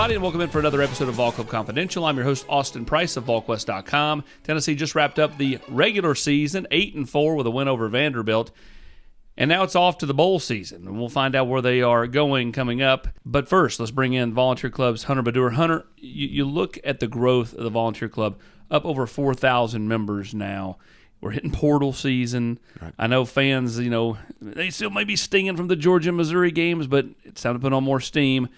everybody, and welcome in for another episode of Vol Club Confidential. I'm your host, Austin Price of VolQuest.com. Tennessee just wrapped up the regular season, 8-4 with a win over Vanderbilt. And now it's off to the bowl season, and we'll find out where they are going coming up. But first, let's bring in Volunteer Club's Hunter Badur. Hunter, you look at the growth of the Volunteer Club, up over 4,000 members now. We're hitting portal season. Right. I know fans, they still may be stinging from the Georgia and Missouri games, but it's time to put on more steam.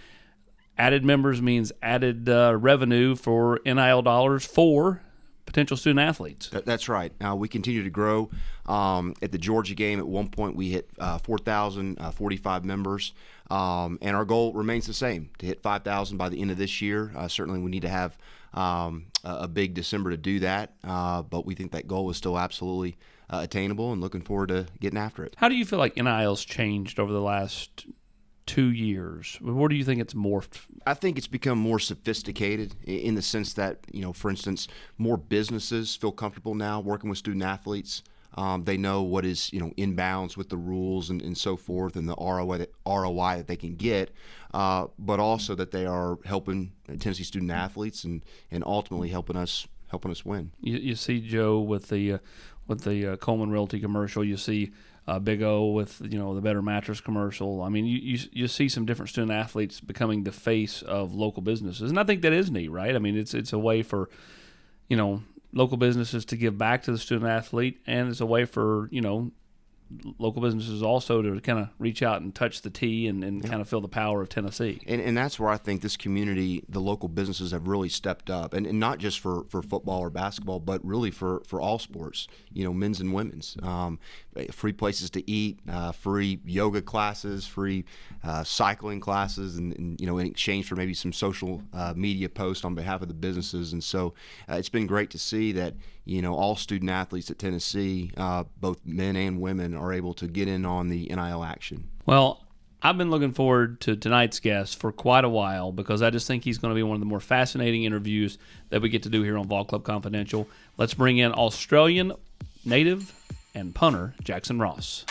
Added members means added revenue for NIL dollars for potential student athletes. That's right. We continue to grow. At the Georgia game, at one point, we hit 4,045 members. And our goal remains the same, to hit 5,000 by the end of this year. Certainly, we need to have a big December to do that. But we think that goal is still absolutely attainable and looking forward to getting after it. How do you feel like NIL's changed over the last 2 years? Where do you think it's morphed? I think it's become more sophisticated in the sense that, for instance, more businesses feel comfortable now working with student athletes. They know what is, in bounds with the rules and so forth, and the ROI that they can get, but also that they are helping Tennessee student athletes and ultimately helping us win. You see Joe with the Coleman Realty commercial. You see Big O with the Better Mattress commercial. I mean, you see some different student athletes becoming the face of local businesses, and I think that is neat, right? I mean, it's a way for local businesses to give back to the student athlete, and it's a way for local businesses also to kind of reach out and touch the T and kind of feel the power of Tennessee. And that's where I think this community, the local businesses have really stepped up, and not just for football or basketball, but really for all sports, men's and women's. Free places to eat, free yoga classes, free cycling classes, and in exchange for maybe some social media posts on behalf of the businesses. And so it's been great to see that all student athletes at Tennessee, both men and women, are able to get in on the NIL action. Well, I've been looking forward to tonight's guest for quite a while because I just think he's going to be one of the more fascinating interviews that we get to do here on Vol Club Confidential. Let's bring in Australian native and punter Jackson Ross.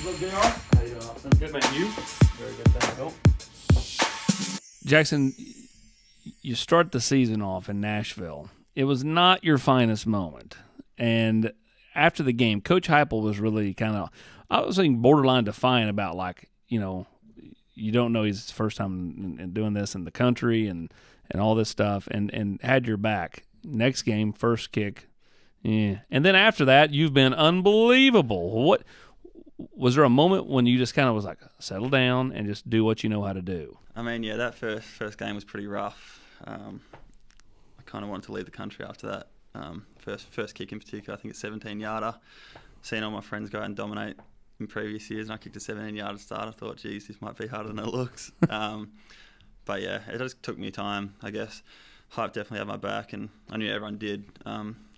What's up, JR? How you doing, Austin? Good, man. You? Very good, thank you. Jackson, you start the season off in Nashville. It was not your finest moment. And after the game, Coach Heupel was really I was thinking borderline defiant about you don't know he's first time in doing this in the country and all this stuff and had your back. Next game, first kick. Yeah. And then after that, you've been unbelievable. What was there a moment when you just kind of was like, settle down and just do what you know how to do? I mean, yeah, that first game was pretty rough. I kind of wanted to leave the country after that. First kick in particular, I think it's 17-yarder. Seeing all my friends go out and dominate in previous years, and I kicked a 17-yarder start. I thought, geez, this might be harder than it looks. But yeah, it just took me time, I guess. Hype definitely had my back, and I knew everyone did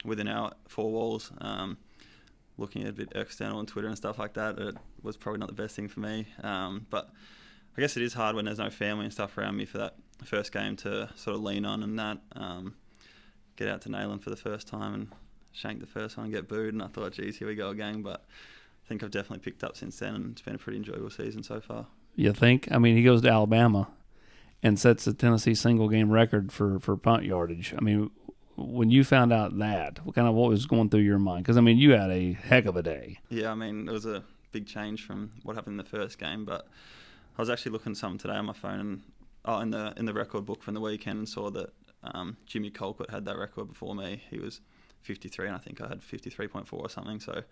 within our four walls. Looking a bit external on Twitter and stuff like that, it was probably not the best thing for me. But I guess it is hard when there's no family and stuff around me for that first game to sort of lean on and that. Get out to Neyland for the first time and shank the first one and get booed. And I thought, geez, here we go again. But I think I've definitely picked up since then, and it's been a pretty enjoyable season so far. You think? I mean, he goes to Alabama and sets the Tennessee single-game record for punt yardage. I mean, when you found out that, what was going through your mind? Because, I mean, you had a heck of a day. Yeah, I mean, it was a big change from what happened in the first game, but I was actually looking at something today on my phone and in the record book from the weekend and saw that Jimmy Colquitt had that record before me. He was 53, and I think I had 53.4 or something. So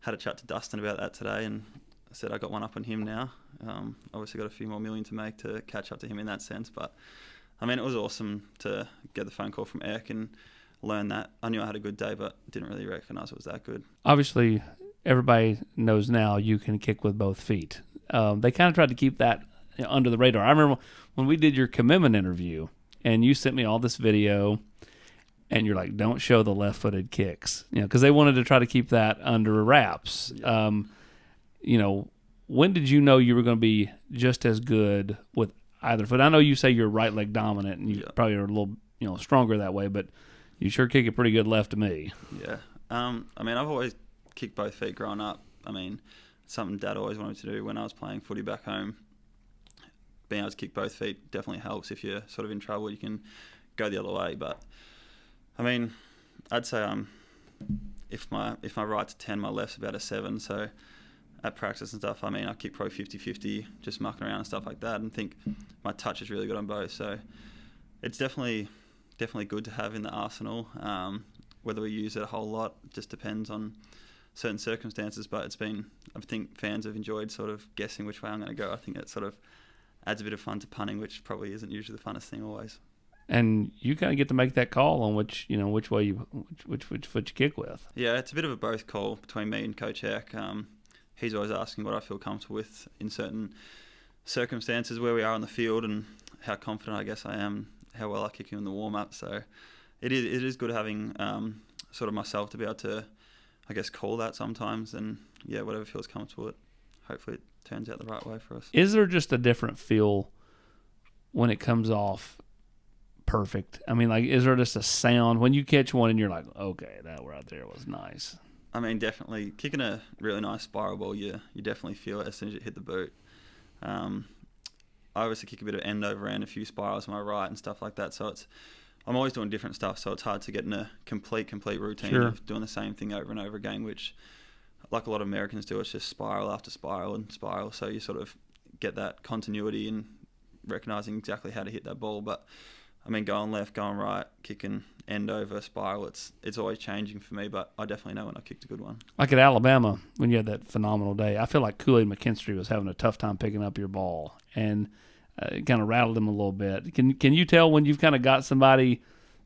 had a chat to Dustin about that today, and I said I got one up on him now. Obviously got a few more million to make to catch up to him in that sense, but I mean, it was awesome to get the phone call from Eck and learn that. I knew I had a good day, but didn't really recognise it was that good. Obviously, everybody knows now you can kick with both feet. They kind of tried to keep that under the radar. I remember when we did your commitment interview, and you sent me all this video, and you're like, don't show the left-footed kicks, because they wanted to try to keep that under wraps. Yeah. When did you know you were going to be just as good with either foot? I know you say you're right leg dominant, and you probably are a little stronger that way, but you sure kick it pretty good left to me. Yeah. I mean, I've always kicked both feet growing up. I mean, something Dad always wanted to do when I was playing footy back home. Being able to kick both feet definitely helps. If you're sort of in trouble, you can go the other way. But I mean, I'd say if my right's a 10, my left's about a 7. So at practice and stuff, I mean, I kick probably 50-50, just mucking around and stuff like that, and think my touch is really good on both. So it's definitely good to have in the arsenal. Whether we use it a whole lot just depends on certain circumstances. But I think fans have enjoyed sort of guessing which way I'm going to go. I think it sort of adds a bit of fun to punting, which probably isn't usually the funnest thing always. And you kind of get to make that call on which way which foot you kick with. Yeah, it's a bit of a both call between me and Coach Eck. He's always asking what I feel comfortable with in certain circumstances, where we are on the field, and how confident I guess I am, how well I kick in the warm up. So it is good having sort of myself to be able to, I guess, call that sometimes, and yeah, whatever feels comfortable, hopefully it turns out the right way for us. Is there just a different feel when it comes off perfect? I mean, like, is there just a sound when you catch one and you're like, okay, that right there was nice? I mean, definitely kicking a really nice spiral ball, you definitely feel it as soon as you hit the boot. I obviously kick a bit of end over end, a few spirals on my right and stuff like that. So I'm always doing different stuff, so it's hard to get in a complete routine of doing the same thing over and over again, which, like a lot of Americans do, it's just spiral after spiral and spiral. So you sort of get that continuity and recognising exactly how to hit that ball. But I mean, going left, going right, kicking end over, spiral, it's always changing for me, but I definitely know when I kicked a good one. Like at Alabama, when you had that phenomenal day, I feel like Kool-Aid McKinstry was having a tough time picking up your ball, and it kind of rattled him a little bit. Can you tell when you've kind of got somebody,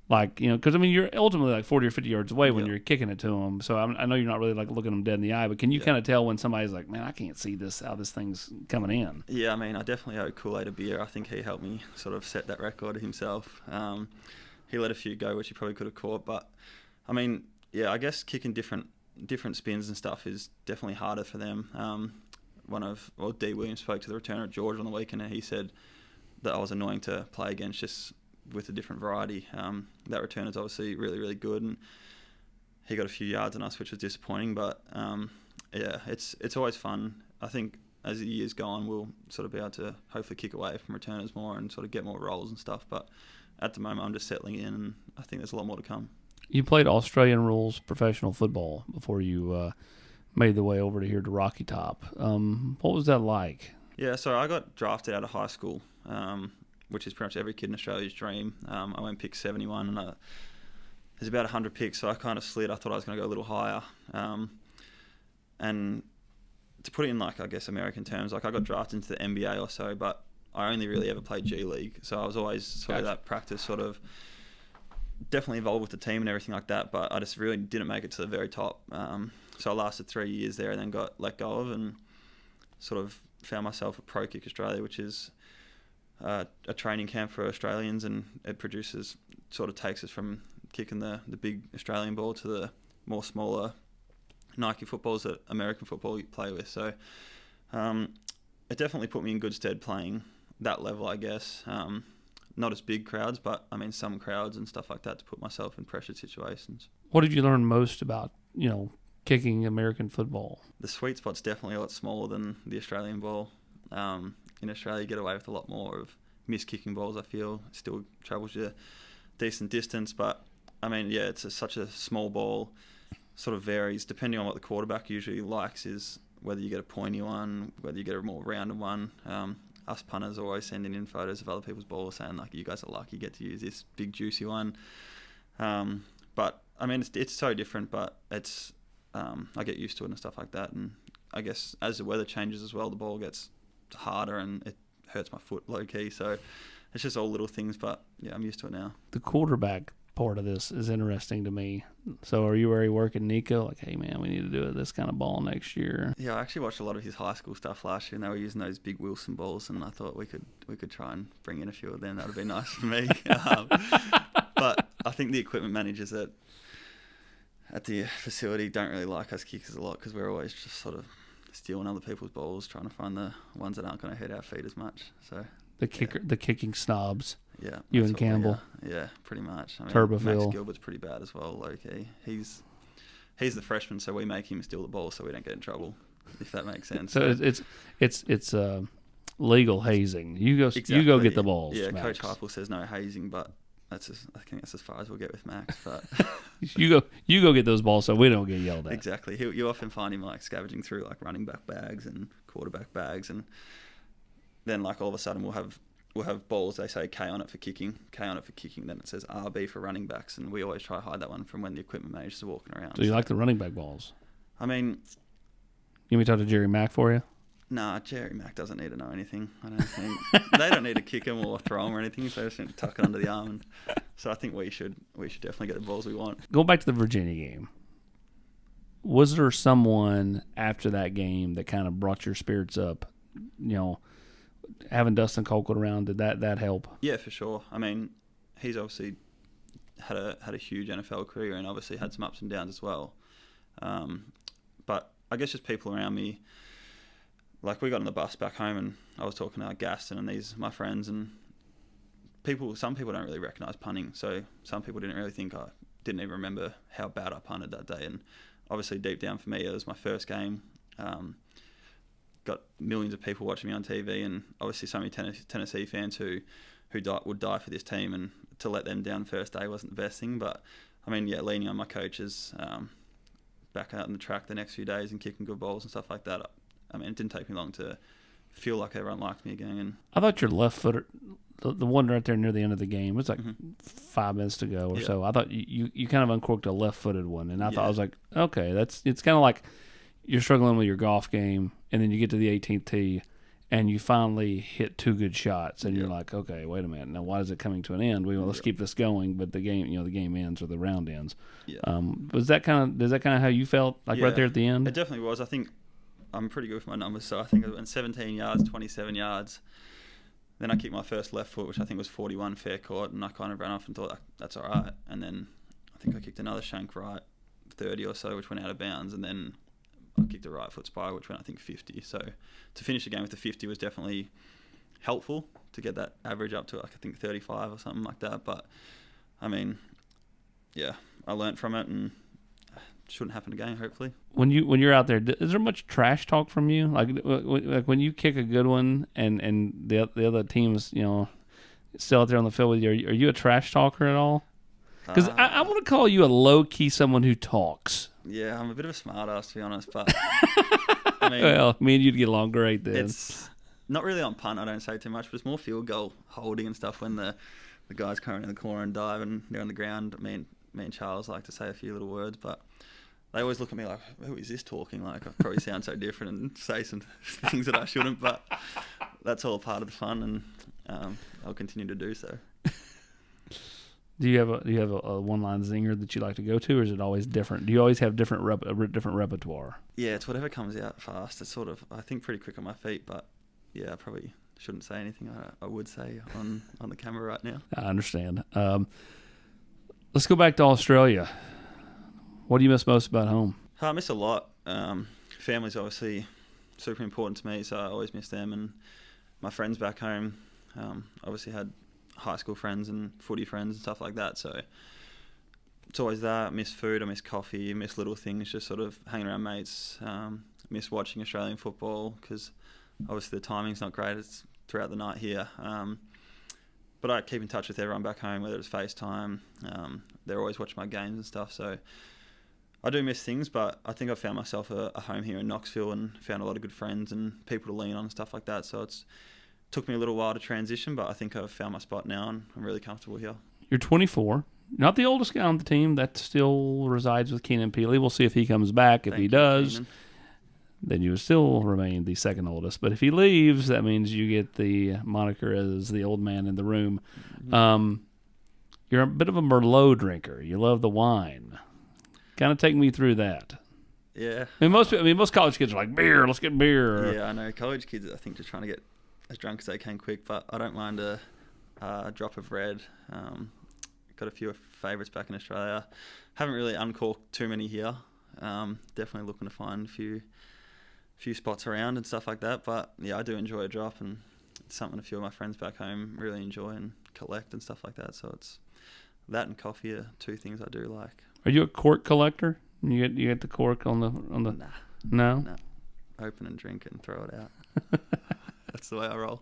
like, because, I mean, you're ultimately like 40 or 50 yards away when you're kicking it to them, so I know you're not really like looking them dead in the eye, but can you kind of tell when somebody's like, man, I can't see how this thing's coming in? Yeah, I mean, I definitely owe Kool-Aid a beer. I think he helped me sort of set that record himself. He let a few go, which he probably could have caught, but I mean, yeah, I guess kicking different spins and stuff is definitely harder for them. D. Williams spoke to the returner at Georgia on the weekend, and he said that I was annoying to play against, just with a different variety. That returner's obviously really, really good, and he got a few yards on us, which was disappointing, but yeah, it's always fun. I think as the years go on, we'll sort of be able to hopefully kick away from returners more and sort of get more rolls and stuff, but at the moment I'm just settling in, and I think there's a lot more to come. You played Australian rules professional football before you made the way over to here to Rocky Top. What was that like? Yeah, so I got drafted out of high school, which is pretty much every kid in Australia's dream. I went pick 71, and there's about 100 picks, so I kind of slid. I thought I was going to go a little higher. And to put it in, like, I guess, American terms, like, I got drafted into the NBA or so, but I only really ever played G League. So I was always sort of that practice, sort of definitely involved with the team and everything like that, but I just really didn't make it to the very top. So I lasted 3 years there and then got let go of, and sort of found myself at Pro Kick Australia, which is a training camp for Australians, and it takes us from kicking the big Australian ball to the more smaller Nike footballs that American football you play with. So it definitely put me in good stead playing that level, I guess. Not as big crowds, but I mean some crowds and stuff like that to put myself in pressure situations. What did you learn most about, kicking American football? The sweet spot's definitely a lot smaller than the Australian ball. In Australia, you get away with a lot more of missed kicking balls, I feel. It still travels you a decent distance, but I mean, yeah, it's such a small ball. Sort of varies depending on what the quarterback usually likes, is whether you get a pointy one, whether you get a more rounded one. Us punters are always sending in photos of other people's balls saying, like, you guys are lucky you get to use this big juicy one. But I mean, it's so different, but it's I get used to it and stuff like that. And I guess as the weather changes as well, the ball gets harder and it hurts my foot low key. So it's just all little things, but yeah, I'm used to it now. The quarterback part of this is interesting to me. So are you already working Nico? Like, hey man, we need to do this kind of ball next year. Yeah, I actually watched a lot of his high school stuff last year, and they were using those big Wilson balls, and I thought we could try and bring in a few of them. That would be nice for me. But I think the equipment managers at the facility don't really like us kickers a lot, because we're always just sort of stealing other people's balls, trying to find the ones that aren't going to hit our feet as much. So the kicking snobs. Yeah, you and Campbell. Yeah, pretty much. I mean, Turboville. Max Gilbert's pretty bad as well, low key. He's he's the freshman, so we make him steal the ball so we don't get in trouble, if that makes sense. So it's legal hazing. You go get the balls. Yeah, Max. Coach Harple says no hazing, but I think that's as far as we'll get with Max. But you go get those balls so we don't get yelled at. Exactly. You often find him like scavenging through like running back bags and quarterback bags, and then like all of a sudden we'll have balls. They say K on it for kicking. Then it says RB for running backs, and we always try to hide that one from when the equipment managers are walking around. So you like the running back balls? I mean, you want me to talk to Jerry Mack for you? Nah, Jerry Mack doesn't need to know anything. I don't think they don't need to kick him or throw him or anything. So they just need to tuck it under the arm. And so I think we should definitely get the balls we want. Going back to the Virginia game, was there someone after that game that kind of brought your spirits up? You know, having Dustin Colquitt around, did that help? Yeah, for sure. I mean, he's obviously had a huge NFL career and obviously had some ups and downs as well. But I guess just people around me. Like, we got on the bus back home and I was talking to Gaston and my friends, and some people don't really recognise punting. So some people didn't even remember how bad I punted that day. And obviously deep down for me, it was my first game. Got millions of people watching me on TV, and obviously so many Tennessee fans who would die for this team, and to let them down first day wasn't the best thing. But I mean, yeah, leaning on my coaches back out in the track the next few days and kicking good balls and stuff like that. I mean, it didn't take me long to feel like everyone liked me again. And I thought your left footer, the one right there near the end of the game, it was like 5 minutes to go or so. I thought you kind of uncorked a left-footed one, and I thought, I was like, okay, it's kind of like you're struggling with your golf game, and then you get to the 18th tee, and you finally hit 2 good shots, and you're like, okay, wait a minute, now why is it coming to an end? Let's keep this going, but the game ends or the round ends. Yeah. Is that kind of how you felt, like right there at the end? It definitely was. I think I'm pretty good with my numbers, so I think I went 17 yards, 27 yards. Then I kicked my first left foot, which I think was 41 fair court, and I kind of ran off and thought, that's all right. And then I think I kicked another shank right, 30 or so, which went out of bounds, and then I kicked a right foot spiral, which went, I think, 50. So to finish the game with the 50 was definitely helpful to get that average up to, like, I think 35 or something like that. But, I mean, yeah, I learnt from it, and shouldn't happen again, hopefully. When you're out there, is there much trash talk from you? Like when you kick a good one and the other team's still out there on the field with you, are you a trash talker at all? Because I want to call you a low key someone who talks. Yeah, I'm a bit of a smart ass, to be honest, but I mean, well, me and you'd get along great then. It's not really on punt. I don't say too much, but it's more field goal holding and stuff when the guys come in the corner and dive and they're on the ground. Me and Charles like to say a few little words, but they always look at me like, who is this talking? Like, I probably sound so different and say some things that I shouldn't, but that's all part of the fun, and I'll continue to do so. Do you have a one-line zinger that you like to go to, or is it always different? Do you always have different repertoire? Yeah, it's whatever comes out fast. It's sort of, I think, pretty quick on my feet, but yeah, I probably shouldn't say anything I would say on the camera right now. I understand. Let's go back to Australia. What do you miss most about home? I miss a lot. Family's obviously super important to me, so I always miss them, and my friends back home. Obviously had high school friends and footy friends and stuff like that, so it's always that. I miss food, I miss coffee, I miss little things, just sort of hanging around mates. Miss watching Australian football because obviously the timing's not great. It's throughout the night here. But I keep in touch with everyone back home, whether it's FaceTime. They're always watching my games and stuff, so I do miss things, but I think I've found myself a home here in Knoxville and found a lot of good friends and people to lean on and stuff like that. So it's took me a little while to transition, but I think I've found my spot now and I'm really comfortable here. You're 24. Not the oldest guy on the team. That still resides with Keenan Peely. We'll see if he comes back. If he does, then you will still remain the second oldest. But if he leaves, that means you get the moniker as the old man in the room. Mm-hmm. You're a bit of a Merlot drinker. You love the wine. Kind of take me through that. Yeah. Most college kids are like, beer, let's get beer. Yeah, I know. College kids, I think, just trying to get as drunk as they can quick, but I don't mind a drop of red. Got a few favourites back in Australia. Haven't really uncorked too many here. Definitely looking to find a few spots around and stuff like that. But yeah, I do enjoy a drop, and it's something a few of my friends back home really enjoy and collect and stuff like that. So it's that and coffee are two things I do like. Are you a cork collector? You get the cork on the Nah. no. No. Open and drink it and throw it out. That's the way I roll.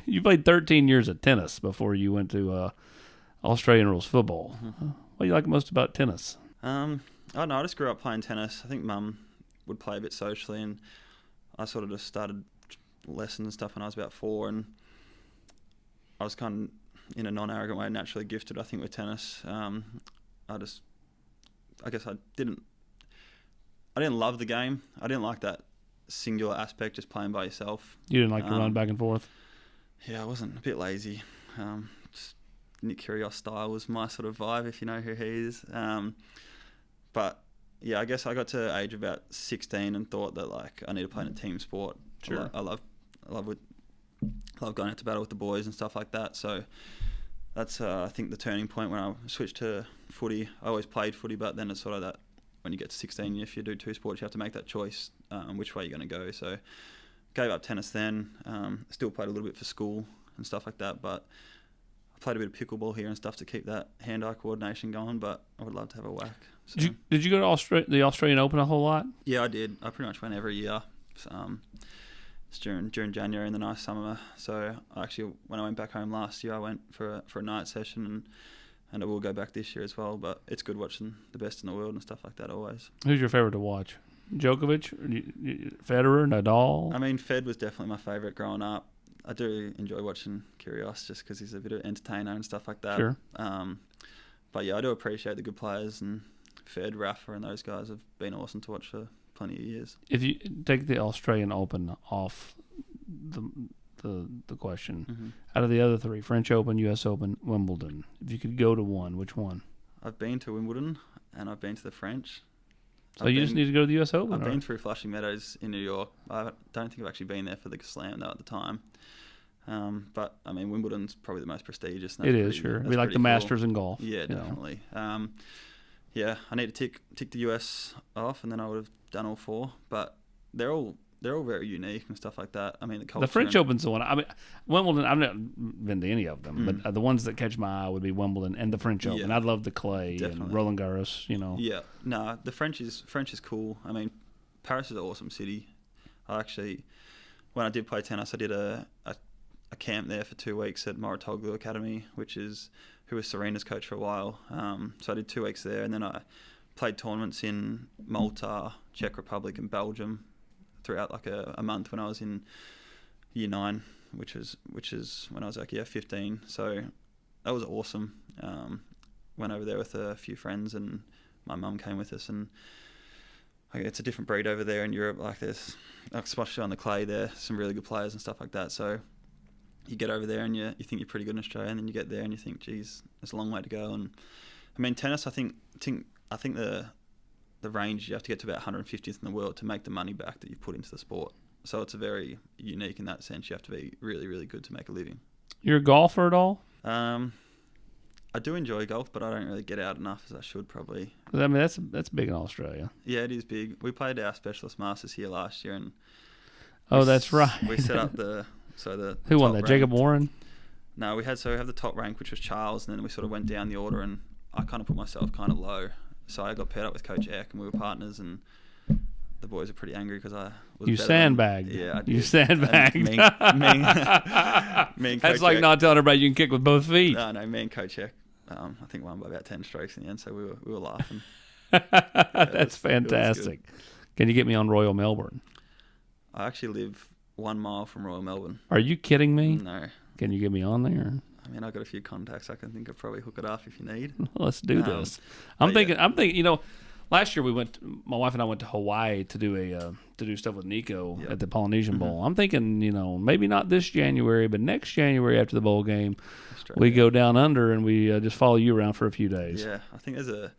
You played 13 years of tennis before you went to Australian rules football. Mm-hmm. What do you like most about tennis? I don't know. I just grew up playing tennis. I think Mum would play a bit socially, and I sort of just started lessons and stuff when I was about 4, and I was kind of, in a non-arrogant way, naturally gifted, I think, with tennis. I guess I didn't love the game. I didn't like that singular aspect, just playing by yourself. You didn't like to run back and forth? Yeah, I wasn't. A bit lazy. Just Nick Kyrgios style was my sort of vibe, if you know who he is. But yeah, I guess I got to age about 16 and thought that like I need to play in a team sport. Sure. I love going out to battle with the boys and stuff like that. So that's I think the turning point when I switched to footy. I always played footy, but then it's sort of that when you get to 16, if you do two sports, you have to make that choice which way you're going to go. So gave up tennis then. Still played a little bit for school and stuff like that, but I played a bit of pickleball here and stuff to keep that hand-eye coordination going, but I would love to have a whack. So, did you go to the Australian Open a whole lot? Yeah, I did. I pretty much went every year. It's during January in the nice summer. So actually, when I went back home last year, I went for a night session, and I will go back this year as well. But it's good watching the best in the world and stuff like that always. Who's your favorite to watch? Djokovic, Federer, Nadal? I mean, Fed was definitely my favorite growing up. I do enjoy watching Kyrgios just because he's a bit of an entertainer and stuff like that. Sure. But yeah, I do appreciate the good players, and Fed, Rafa, and those guys have been awesome to watch for plenty of years. If you take the Australian Open off the question, Mm-hmm. out of the other three, French Open, U.S. Open, Wimbledon, if you could go to one, which one? I've been to Wimbledon and I've been to the French. So you just need to go to the U.S. Open? I've been through Flushing Meadows in New York. I don't think I've actually been there for the Slam though at the time. But I mean, Wimbledon's probably the most prestigious. It is, sure. It'd be like the cool. Masters in golf. Yeah, definitely. Yeah, I need to tick the US off, and then I would have done all four. But they're all very unique and stuff like that. I mean, the French Open's the one. I mean, Wimbledon. I've never been to any of them, but the ones that catch my eye would be Wimbledon and the French Open. Yeah, I love the clay and Roland Garros. You know. Yeah, no, the French is cool. I mean, Paris is an awesome city. When I did play tennis, I did a camp there for 2 weeks at Moratoglu Academy, who was Serena's coach for a while. So I did 2 weeks there, and then I played tournaments in Malta, Czech Republic, and Belgium throughout like a month when I was in year 9, which is when I was like 15. So that was awesome. Went over there with a few friends, and my mum came with us, and it's a different breed over there in Europe. Like there's, especially on the clay, there's some really good players and stuff like that. So you get over there and you think you're pretty good in Australia, and then you get there and you think, geez, there's a long way to go. And I mean, tennis, I think the range, you have to get to about 150th in the world to make the money back that you've put into the sport. So it's a very unique in that sense. You have to be really, really good to make a living. You're a golfer at all? I do enjoy golf, but I don't really get out enough as I should probably. I mean, that's big in Australia. Yeah, it is big. We played our Specialist Masters here last year, and that's right. We set up the who won that? ranked. Jacob Warren? No, we have the top rank, which was Charles, and then we sort of went down the order, and I kind of put myself kind of low. So I got paired up with Coach Eck, and we were partners, and the boys were pretty angry because I was You better sandbagged. Yeah, I did. You sandbagged. Me and Coach That's like Eck, not telling everybody you can kick with both feet. No, me and Coach Eck, I think won by about 10 strokes in the end, so we were laughing. That's fantastic. Can you get me on Royal Melbourne? I actually live 1 mile from Royal Melbourne. Are you kidding me? No. Can you get me on there? I mean, I've got a few contacts. I can think I'll probably hook it up if you need. Let's do this. I'm thinking, last year my wife and I went to Hawaii to do stuff with Nico at the Polynesian Bowl. I'm thinking, maybe not this January, but next January after the bowl game, we go down under and we just follow you around for a few days. Yeah, I think there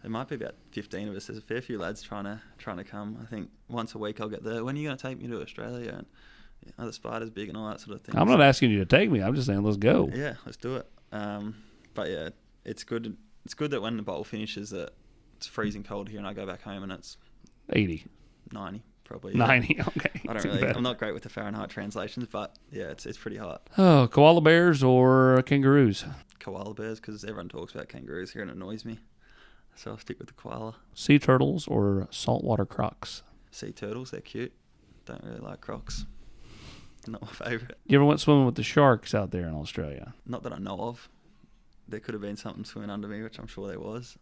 might be about 15 of us. There's a fair few lads trying to come. I think once a week I'll get there. When are you going to take me to Australia? And the Spider's big and all that sort of thing. I'm not asking you to take me. I'm just saying let's go. Yeah, let's do it. But yeah, it's good. It's good that when the bowl finishes that it's freezing cold here and I go back home and it's 80, 90 probably. 90. Okay. I'm not great with the Fahrenheit translations, but yeah, it's pretty hot. Oh, koala bears or kangaroos? Koala bears, because everyone talks about kangaroos here and it annoys me. So I'll stick with the koala. Sea turtles or saltwater crocs? Sea turtles, they're cute. Don't really like crocs. Not my favourite. You ever went swimming with the sharks out there in Australia? Not that I know of. There could have been something swimming under me, which I'm sure there was.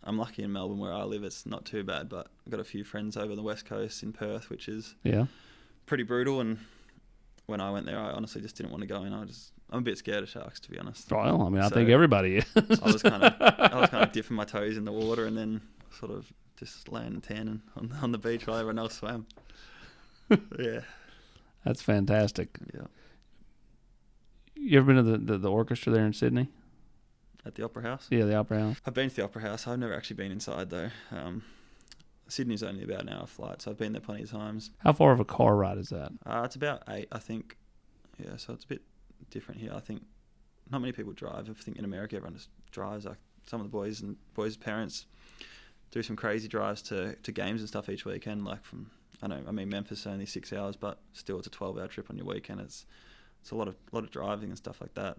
I'm lucky in Melbourne where I live, it's not too bad, but I've got a few friends over the west coast in Perth, which is pretty brutal. And when I went there, I honestly just didn't want to go in. I'm a bit scared of sharks, to be honest. Well, I mean, I think everybody is. I was kind of dipping my toes in the water and then sort of just laying and tanning on the beach while everyone else swam. Yeah. That's fantastic. Yeah. You ever been to the orchestra there in Sydney? At the Opera House? Yeah, the Opera House. I've been to the Opera House. I've never actually been inside, though. Sydney's only about an hour flight, so I've been there plenty of times. How far of a car ride is that? It's about 8, I think. Yeah, so it's a bit different here. I think not many people drive. I think in America everyone just drives. Like some of the boys' parents do some crazy drives to games and stuff each weekend. Like Memphis is only 6 hours, but still it's a 12-hour trip on your weekend. It's a lot of driving and stuff like that.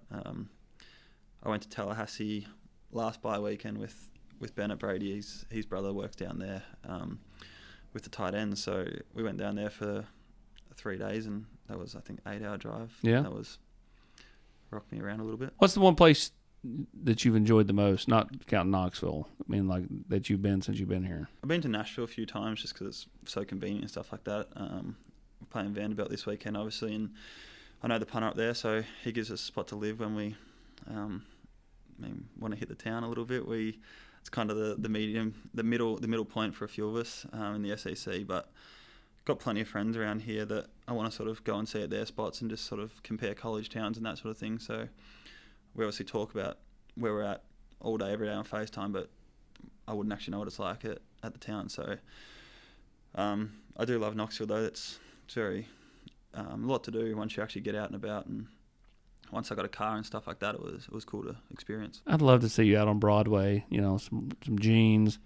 I went to Tallahassee last bye weekend with Bennett Brady. His brother works down there with the tight ends, so we went down there for 3 days, and that was, I think, 8-hour drive. Yeah, that was rocked me around a little bit. What's the one place that you've enjoyed the most? Not counting Knoxville. I mean, like that you've been since you've been here. I've been to Nashville a few times just because it's so convenient and stuff like that. We're playing Vanderbilt this weekend, obviously, and I know the punter up there, so he gives us a spot to live when we want to hit the town a little bit. It's kind of the middle point for a few of us in the SEC, but got plenty of friends around here that I want to sort of go and see at their spots and just sort of compare college towns and that sort of thing. So we obviously talk about where we're at all day, every day on FaceTime, but I wouldn't actually know what it's like at the town. So I do love Knoxville, though. It's very a lot to do once you actually get out and about, and once I got a car and stuff like that, it was cool to experience. I'd love to see you out on Broadway. Some jeans.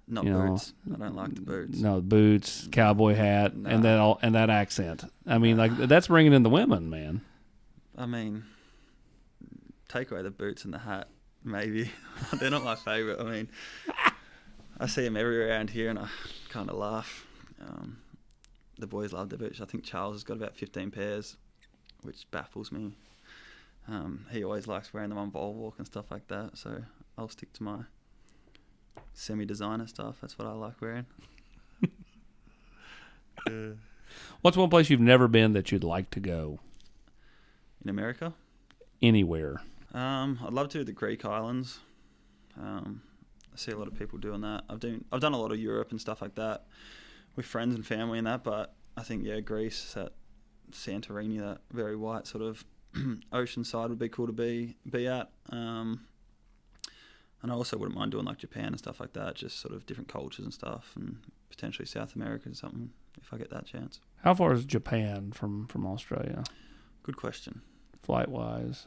Not boots. I don't like the boots. No boots, cowboy hat, and that accent. I mean, like that's bringing in the women, man. I mean, take away the boots and the hat, maybe. They're not my favourite. I mean, I see them everywhere around here, and I kind of laugh. The boys love their boots. I think Charles has got about 15 pairs, which baffles me. He always likes wearing them on ball walk and stuff like that, so I'll stick to my semi-designer stuff. That's what I like wearing. What's one place you've never been that you'd like to go? In America? Anywhere. I'd love to the Greek islands. I see a lot of people doing that. I've done a lot of Europe and stuff like that with friends and family and that, but I think, Greece, that Santorini, that very white sort of ocean side would be cool to be at. And I also wouldn't mind doing like Japan and stuff like that, just sort of different cultures and stuff, and potentially South America or something if I get that chance. How far is Japan from Australia? Good question. Flight-wise?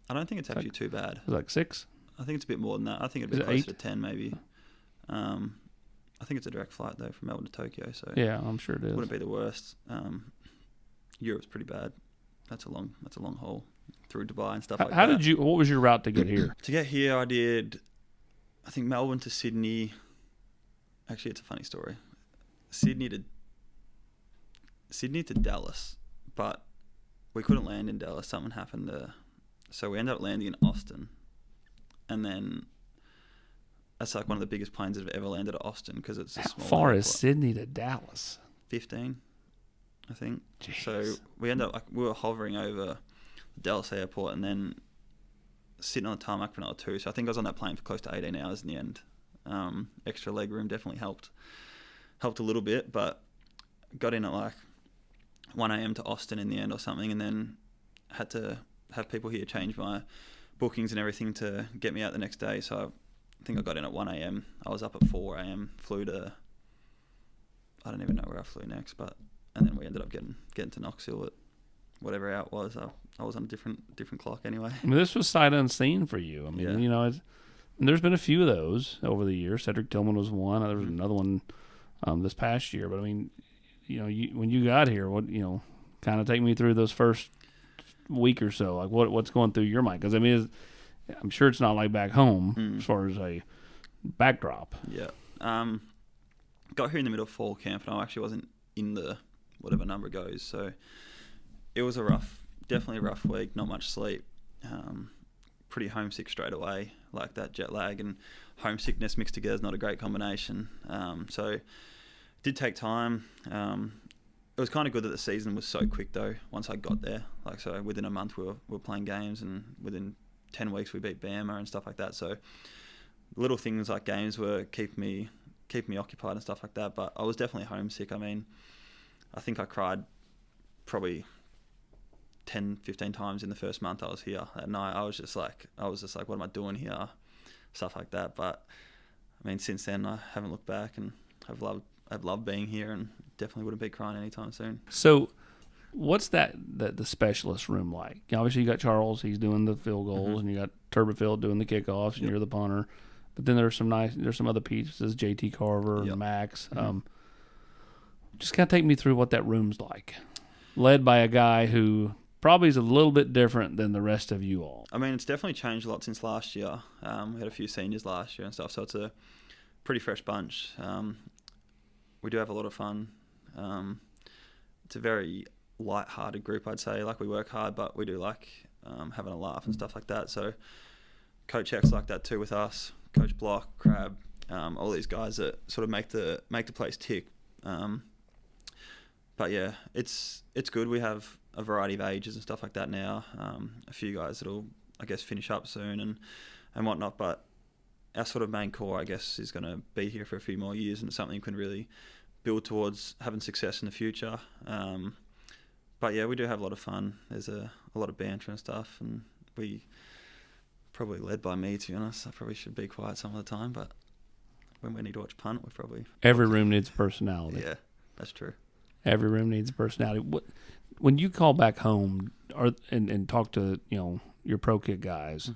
I don't think it's actually too bad. Like 6? I think it's a bit more than that. I think it'd be closer to 10 maybe. I think it's a direct flight though from Melbourne to Tokyo, so yeah, I'm sure it is. Wouldn't be the worst. Europe's pretty bad. That's a long haul through Dubai and stuff like that. What was your route to get here? To get here, I think Melbourne to Sydney. Actually, it's a funny story. Sydney to Dallas, but we couldn't land in Dallas. Something happened so we ended up landing in Austin, and then that's like one of the biggest planes that have ever landed at Austin because it's a small. How far airport. is Sydney to Dallas? 15, I think. Jeez. So we ended up we were hovering over the Dallas airport and then sitting on the tarmac for another 2. So I think I was on that plane for close to 18 hours in the end. Extra leg room definitely helped a little bit, but got in at like 1 a.m. to Austin in the end or something, and then had to have people here change my bookings and everything to get me out the next day. So I think I got in at 1 a.m. I was up at 4 a.m. Flew to, I don't even know where I flew next, and then we ended up getting to Knoxville at whatever hour it was. I was on a different clock anyway. I mean, this was sight unseen for you. I mean, there's been a few of those over the years. Cedric Tillman was one. There was another one this past year. But I mean, when you got here, kind of take me through those first week or so. Like what's going through your mind? Because I mean, I'm sure it's not like back home as far as a backdrop. Yeah. Got here in the middle of fall camp, and I actually wasn't in the whatever number goes. So it was definitely a rough week. Not much sleep. Pretty homesick straight away. Like that jet lag and homesickness mixed together is not a great combination. So it did take time. It was kind of good that the season was so quick though. Once I got there, like so within a month we were playing games, and within 10 weeks we beat Bama and stuff like that. So little things like games were keep me occupied and stuff like that. But I was definitely homesick. I mean, I think I cried probably 10, 15 times in the first month I was here at night. I was just like, what am I doing here? Stuff like that. But I mean, since then I haven't looked back, and I've loved being here, and definitely wouldn't be crying anytime soon. So what's the specialist room like? Obviously you got Charles, he's doing the field goals, and you got Turbofield doing the kickoffs, and you're the punter. But then there's some other pieces, JT Carver, Max. Just kind of take me through what that room's like, led by a guy who probably is a little bit different than the rest of you all. I mean, it's definitely changed a lot since last year. We had a few seniors last year and stuff, so it's a pretty fresh bunch. We do have a lot of fun. It's a very light-hearted group, I'd say. Like, we work hard, but we do like having a laugh and stuff like that. So Coach X like that too with us. Coach Block, Crab, all these guys that sort of make the place tick. But yeah, it's good. We have a variety of ages and stuff like that now. A few guys that'll, I guess, finish up soon and whatnot. But our sort of main core, I guess, is going to be here for a few more years, and it's something you can really build towards having success in the future. But yeah, we do have a lot of fun. There's a lot of banter and stuff, and we probably led by me, to be honest. I probably should be quiet some of the time, but when we need to watch punt, we're probably... Every room needs personality. Yeah, that's true. Every room needs personality. When you call back home and talk to your pro kid guys,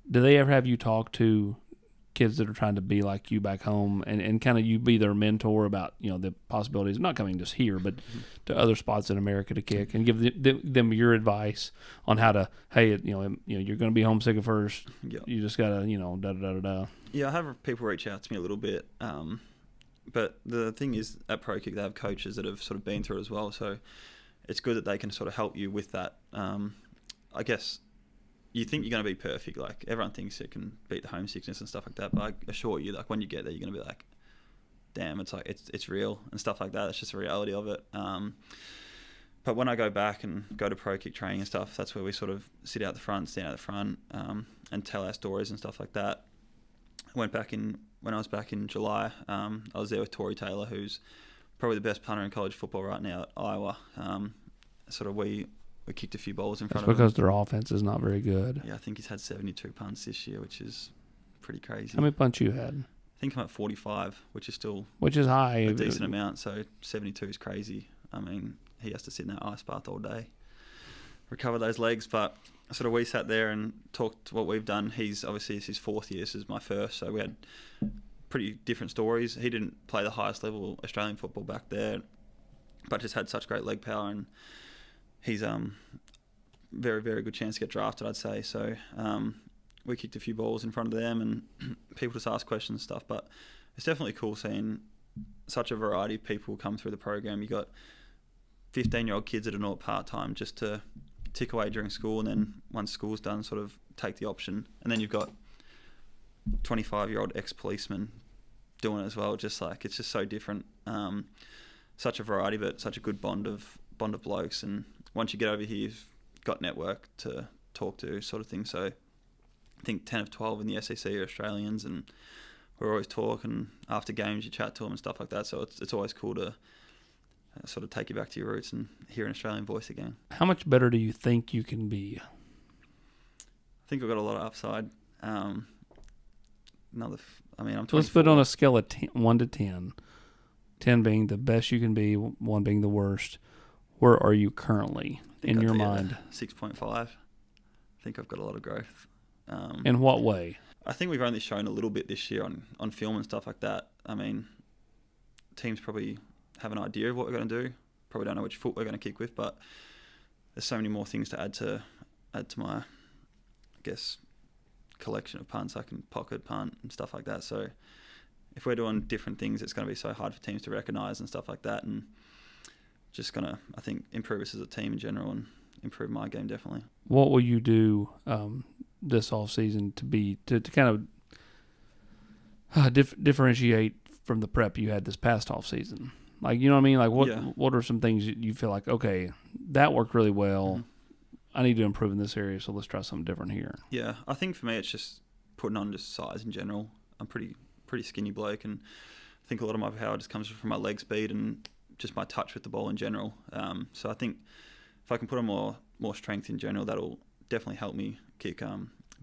do they ever have you talk to kids that are trying to be like you back home, and kind of you be their mentor about the possibilities of not coming just here, but to other spots in America to kick, and give them your advice on how to, hey, you're going to be homesick at first. Yep. You just gotta da da da da. Yeah, I have people reach out to me a little bit. But the thing is, at Pro Kick, they have coaches that have sort of been through it as well. So it's good that they can sort of help you with that. I guess you think you're going to be perfect. Like, everyone thinks it can beat the homesickness and stuff like that. But I assure you, like, when you get there, you're going to be like, damn, it's like it's real and stuff like that. It's just the reality of it. But when I go back and go to Pro Kick training and stuff, that's where we sort of sit out the front, stand out the front, and tell our stories and stuff like that. When I was back in July, I was there with Tory Taylor, who's probably the best punter in college football right now at Iowa. We kicked a few balls in front of him. Because their offense is not very good. Yeah, I think he's had 72 punts this year, which is pretty crazy. How many punts you had? I think I'm at 45, which is high. A decent amount, so 72 is crazy. I mean, he has to sit in that ice bath all day, recover those legs, but... Sort of we sat there and talked what we've done. It's his fourth year. This is my first. So we had pretty different stories. He didn't play the highest level Australian football back there, but just had such great leg power, and he's very, very good chance to get drafted, I'd say. So we kicked a few balls in front of them, and people just asked questions and stuff. But it's definitely cool seeing such a variety of people come through the program. You got 15-year-old kids that are not part-time just to tick away during school, and then once school's done, sort of take the option. And then you've got 25-year-old ex-policemen doing it as well. Just like, it's just so different. Such a variety, but such a good bond of blokes. And once you get over here, you've got network to talk to, sort of thing. So I think 10 of 12 in the SEC are Australians, and we're always talking. After games, you chat to them and stuff like that. So it's always cool to sort of take you back to your roots and hear an Australian voice again. How much better do you think you can be? I think I've got a lot of upside. I'm 24. Let's put it on a scale of 1 to 10. 10 being the best you can be, 1 being the worst. Where are you currently in your mind? 6.5. I think I've got a lot of growth. In what way? I think we've only shown a little bit this year on film and stuff like that. I mean, teams probably have an idea of what we're going to do. Probably don't know which foot we're going to kick with, but there's so many more things to add to my, I guess, collection of punts. I can pocket punt and stuff like that. So if we're doing different things, it's going to be so hard for teams to recognise and stuff like that. And just going to, I think, improve us as a team in general and improve my game definitely. What will you do this off season to kind of differentiate from the prep you had this past off season? Like, you know what I mean? Like, what are some things you feel like, okay, that worked really well. Mm-hmm. I need to improve in this area, so let's try something different here. Yeah, I think for me it's just putting on just size in general. I'm pretty skinny bloke, and I think a lot of my power just comes from my leg speed and just my touch with the ball in general. So I think if I can put on more strength in general, that'll definitely help me kick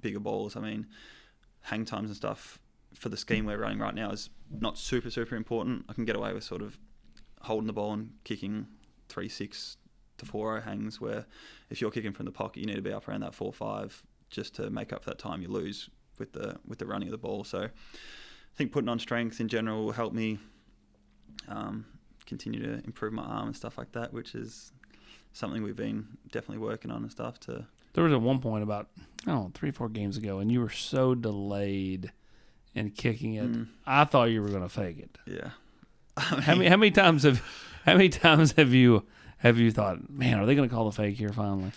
bigger balls. I mean, hang times and stuff for the scheme we're running right now is not super important. I can get away with sort of holding the ball and kicking 3-6 to 4-0 hangs, where if you're kicking from the pocket, you need to be up around that 4-5 just to make up for that time you lose with the running of the ball. So I think putting on strength in general will help me continue to improve my arm and stuff like that, which is something we've been definitely working on and stuff. There was at one point about 3-4 games ago, and you were so delayed in kicking it. I thought you were going to fake it. Yeah. I mean, how many times have you thought, man, are they going to call the fake here finally?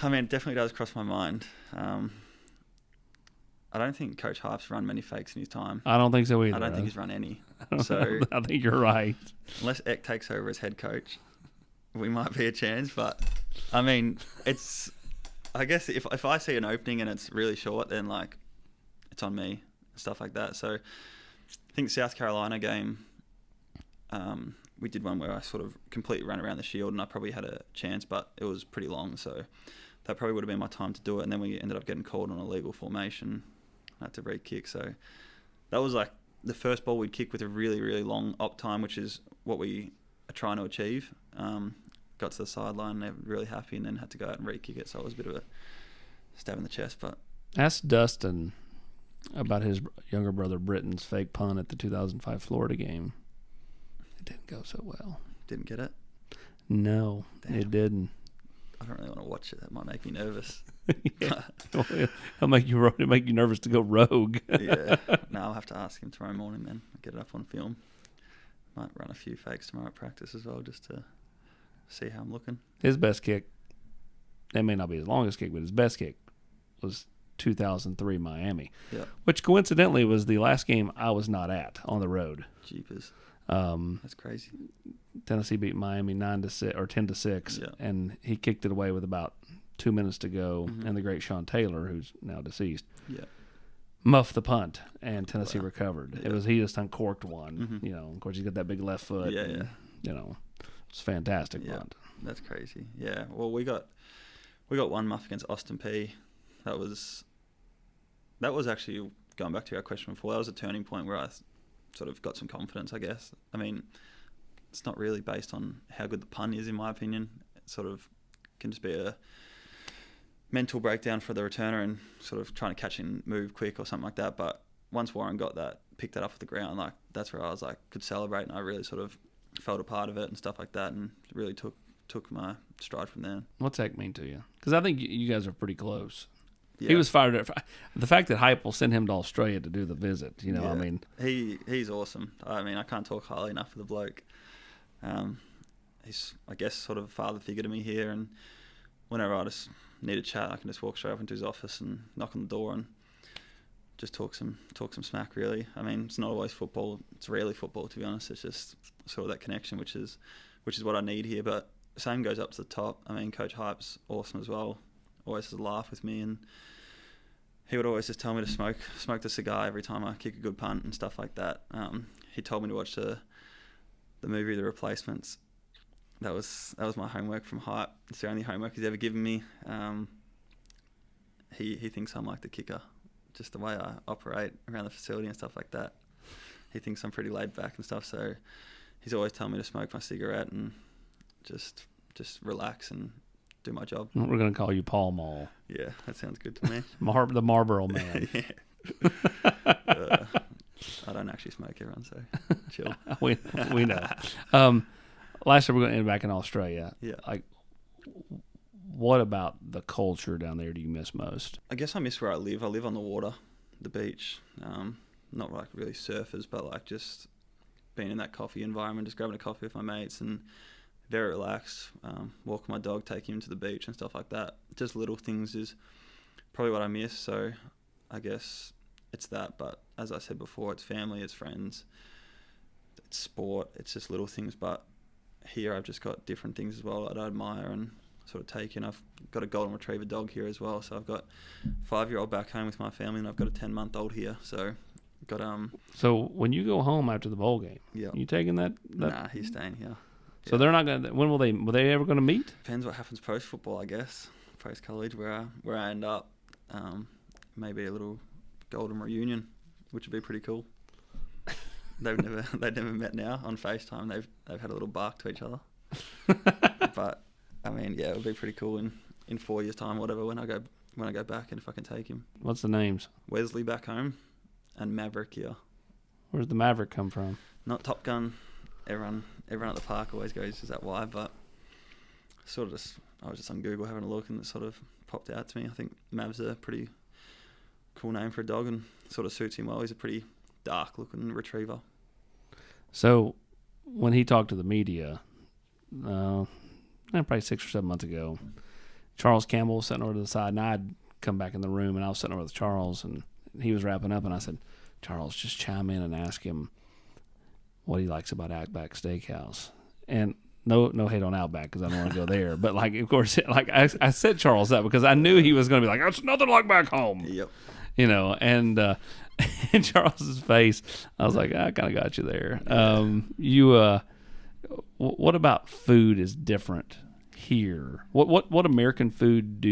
I mean, it definitely does cross my mind. I don't think Coach Hype's run many fakes in his time. I don't think so either. I don't think he's run any. So I think you're right. Unless Eck takes over as head coach, we might be a chance. But I mean, I guess if I see an opening and it's really short, then like it's on me and stuff like that. So I think South Carolina game, we did one where I sort of completely ran around the shield and I probably had a chance, but it was pretty long, so that probably would have been my time to do it. And then we ended up getting called on a legal formation. I had to re-kick. So that was like the first ball we'd kick with a really, really long op time, which is what we are trying to achieve. Got to the sideline, they were really happy, and then had to go out and re-kick it. So it was a bit of a stab in the chest. But ask Dustin about his younger brother Britton's fake punt at the 2005 Florida game. It didn't go so well. Didn't get it? No, Damn. It didn't. I don't really want to watch it. That might make me nervous. It'll make you nervous to go rogue. Yeah. No, I'll have to ask him tomorrow morning then. I'll get it up on film. Might run a few fakes tomorrow at practice as well, just to see how I'm looking. His best kick, it may not be his longest kick, but his best kick was 2003 Miami, which coincidentally was the last game I was not at on the road. Jeepers. That's crazy. Tennessee beat Miami 9-6 or 10-6, and he kicked it away with about 2 minutes to go, and the great Sean Taylor, who's now deceased, muffed the punt, and Tennessee recovered. Yeah. He just uncorked one. You know, of course, he's got that big left foot. You know, it's fantastic punt. That's crazy. Yeah. Well, we got one muff against Austin P. That was actually, going back to our question before, that was a turning point where I sort of got some confidence, I guess. I mean, it's not really based on how good the punt is, in my opinion. It sort of can just be a mental breakdown for the returner and sort of trying to catch and move quick or something like that. But once Warren picked that up off the ground, like that's where I was like, could celebrate, and I really sort of felt a part of it and stuff like that, and really took my stride from there. What's that mean to you? Because I think you guys are pretty close. Yeah. He was fired up. The fact that Hype will send him to Australia to do the visit, you know, I mean. He's awesome. I mean, I can't talk highly enough of the bloke. He's, I guess, sort of a father figure to me here, and whenever I just need a chat, I can just walk straight up into his office and knock on the door and just talk some smack, really. I mean, it's not always football. It's rarely football, to be honest. It's just sort of that connection, which is what I need here. But the same goes up to the top. I mean, Coach Hype's awesome as well. Always has a laugh with me, and he would always just tell me to smoke the cigar every time I kick a good punt and stuff like that. He told me to watch the movie The Replacements. That was my homework from Hype. It's the only homework he's ever given me. He thinks I'm like the kicker, just the way I operate around the facility and stuff like that. He thinks I'm pretty laid back and stuff, so he's always telling me to smoke my cigarette and just relax and do my job. We're going to call you Paul Mall. Yeah, that sounds good to me. The Marlboro Man. I don't actually smoke, everyone, so chill. we know. Last year we're going to end back in Australia. Yeah. Like, what about the culture down there do you miss most? I guess I miss where I live. I live on the water, the beach. Not like really surfers, but like just being in that coffee environment, just grabbing a coffee with my mates and very relaxed. Walking my dog, taking him to the beach and stuff like that. Just little things is probably what I miss. So I guess it's that. But as I said before, it's family, it's friends, it's sport, it's just little things. But here I've just got different things as well that I admire and sort of take in. I've got a golden retriever dog here as well. So I've got a 5-year-old back home with my family and I've got a 10-month-old here. So got So when you go home after the bowl game, you taking that? Nah, he's staying here. So they're not gonna. When will they ever gonna meet? Depends what happens post football, I guess. Post college, where I end up, maybe a little golden reunion, which would be pretty cool. They've never met now on FaceTime. They've had a little bark to each other. But I mean, yeah, it would be pretty cool in 4 years' time, whatever. When I go back, and if I can take him. What's the names? Wesley back home, and Maverick here. Where's the Maverick come from? Not Top Gun. Everyone at the park always goes, "Is that why?" But sort of I was just on Google having a look, and it sort of popped out to me. I think Mav's a pretty cool name for a dog, and sort of suits him well. He's a pretty dark-looking retriever. So when he talked to the media, probably 6 or 7 months ago, Charles Campbell was sitting over to the side, and I'd come back in the room, and I was sitting over with Charles, and he was wrapping up, and I said, "Charles, just chime in and ask him what he likes about Outback Steakhouse." And no hate on Outback because I don't want to go there. But, like, of course, like I said Charles that because I knew he was going to be like, "That's nothing like back home." Yep. You know, and in Charles's face, I was like, I kind of got you there. What about food is different here? What American food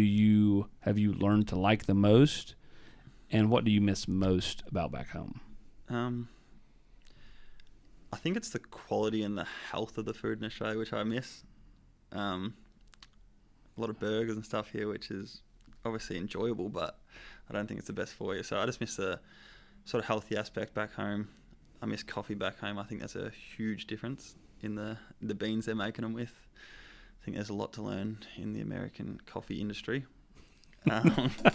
have you learned to like the most, and what do you miss most about back home? I think it's the quality and the health of the food in Australia, which I miss. A lot of burgers and stuff here, which is obviously enjoyable, but I don't think it's the best for you. So I just miss the sort of healthy aspect back home. I miss coffee back home. I think that's a huge difference in the beans they're making them with. I think there's a lot to learn in the American coffee industry. But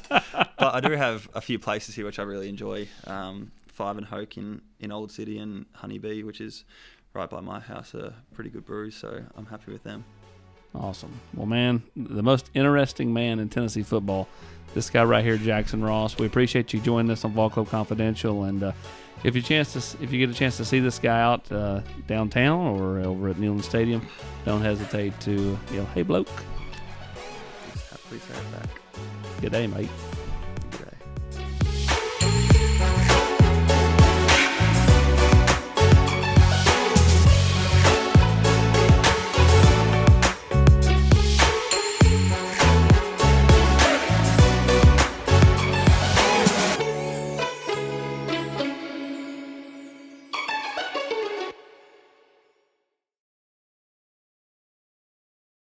I do have a few places here which I really enjoy. Five and Hoke in Old City and Honeybee, which is right by my house, are pretty good brews, so I'm happy with them. Awesome. Well, man, the most interesting man in Tennessee football, this guy right here, Jackson Ross. We appreciate you joining us on Vol Club Confidential, and if you get a chance to see this guy out downtown or over at Neyland Stadium, don't hesitate to yell, "Hey, bloke!" Happily say it back. Good day, mate.